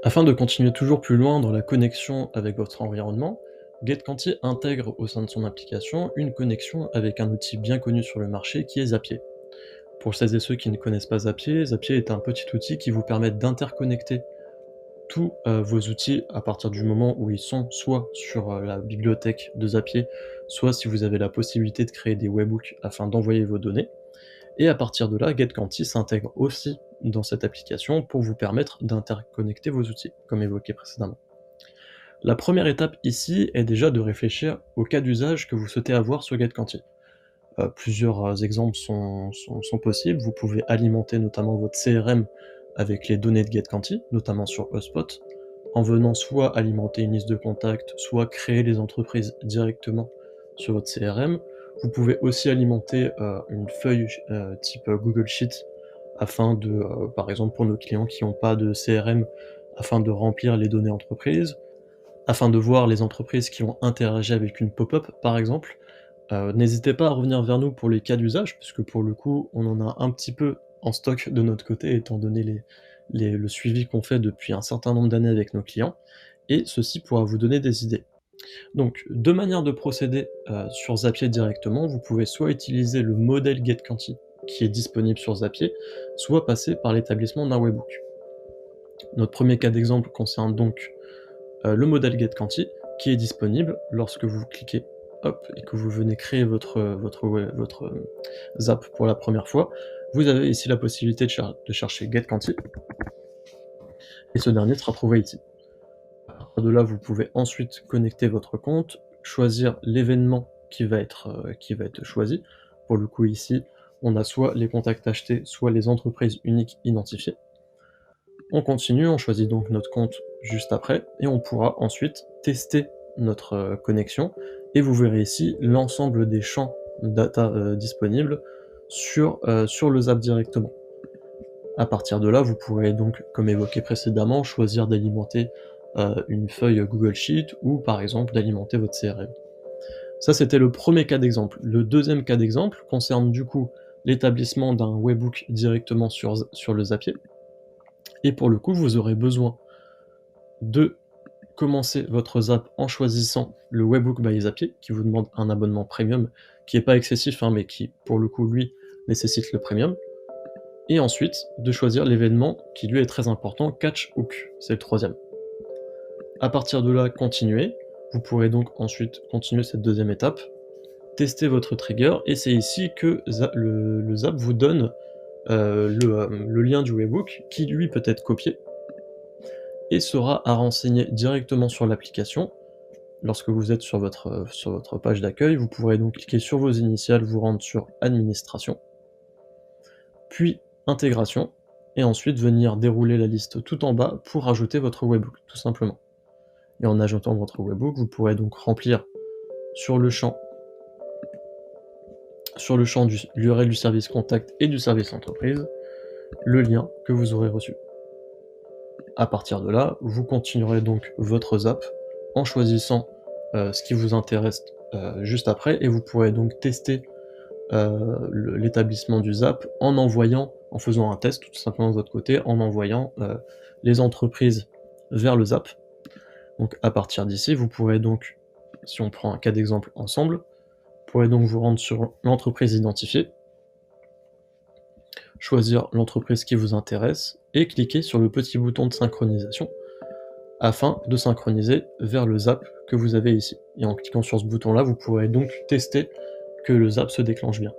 Afin de continuer toujours plus loin dans la connexion avec votre environnement, GetQuanti intègre au sein de son application une connexion avec un outil bien connu sur le marché qui est Zapier. Pour celles et ceux qui ne connaissent pas Zapier, Zapier est un petit outil qui vous permet d'interconnecter tous vos outils à partir du moment où ils sont soit sur la bibliothèque de Zapier, soit si vous avez la possibilité de créer des webhooks afin d'envoyer vos données. Et à partir de là, GetQuanti s'intègre aussi dans cette application pour vous permettre d'interconnecter vos outils, comme évoqué précédemment. La première étape ici est déjà de réfléchir au cas d'usage que vous souhaitez avoir sur GetQuanti. Plusieurs exemples sont possibles. Vous pouvez alimenter notamment votre CRM avec les données de GetQuanti, notamment sur HubSpot, en venant soit alimenter une liste de contacts, soit créer les entreprises directement sur votre CRM. Vous pouvez aussi alimenter une feuille type Google Sheet afin de, par exemple pour nos clients qui n'ont pas de CRM, afin de remplir les données entreprises, afin de voir les entreprises qui ont interagi avec une pop-up par exemple. N'hésitez pas à revenir vers nous pour les cas d'usage, puisque pour le coup, on en a un petit peu en stock de notre côté, étant donné le suivi qu'on fait depuis un certain nombre d'années avec nos clients, et ceci pourra vous donner des idées. Donc, deux manières de procéder sur Zapier directement. Vous pouvez soit utiliser le modèle GetQuanti qui est disponible sur Zapier, soit passer par l'établissement d'un webhook. Notre premier cas d'exemple concerne donc le modèle GetQuanti qui est disponible lorsque vous cliquez hop, et que vous venez créer votre Zap pour la première fois. Vous avez ici la possibilité de chercher GetQuanti, et ce dernier sera trouvé ici. À partir de là, vous pouvez ensuite connecter votre compte, choisir l'événement qui va être choisi. Pour le coup ici, on a soit les contacts achetés, soit les entreprises uniques identifiées. On continue, on choisit donc notre compte juste après, et on pourra ensuite tester notre connexion, et vous verrez ici l'ensemble des champs data disponibles sur le Zap directement. À partir de là, vous pourrez donc, comme évoqué précédemment, choisir d'alimenter une feuille Google Sheet, ou par exemple d'alimenter votre CRM. Ça, c'était le premier cas d'exemple. Le deuxième cas d'exemple concerne du coup l'établissement d'un webhook directement sur le Zapier. Et pour le coup, vous aurez besoin de commencer votre Zap en choisissant le Webhook by Zapier, qui vous demande un abonnement premium, qui n'est pas excessif, hein, mais qui, pour le coup, lui, nécessite le premium. Et ensuite, de choisir l'événement qui, lui, est très important, Catch Hook, c'est le troisième. À partir de là, continuez. Vous pourrez donc ensuite continuer cette deuxième étape, tester votre trigger, et c'est ici que le Zap vous donne le lien du Webhook, qui, lui, peut être copié, et sera à renseigner directement sur l'application. Lorsque vous êtes sur votre page d'accueil, vous pourrez donc cliquer sur vos initiales, vous rendre sur Administration, puis Intégration, et ensuite venir dérouler la liste tout en bas pour ajouter votre webhook, tout simplement. Et en ajoutant votre webhook, vous pourrez donc remplir sur le champ du l'URL du service contact et du service entreprise, le lien que vous aurez reçu. À partir de là, vous continuerez donc votre Zap en choisissant ce qui vous intéresse juste après, et vous pourrez donc tester l'établissement du Zap en faisant un test tout simplement de votre côté, en envoyant les entreprises vers le Zap. Donc à partir d'ici, vous pourrez donc, si on prend un cas d'exemple ensemble, vous pourrez donc vous rendre sur l'entreprise identifiée, choisir l'entreprise qui vous intéresse, et cliquer sur le petit bouton de synchronisation, afin de synchroniser vers le Zap que vous avez ici. Et en cliquant sur ce bouton-là, vous pourrez donc tester que le Zap se déclenche bien.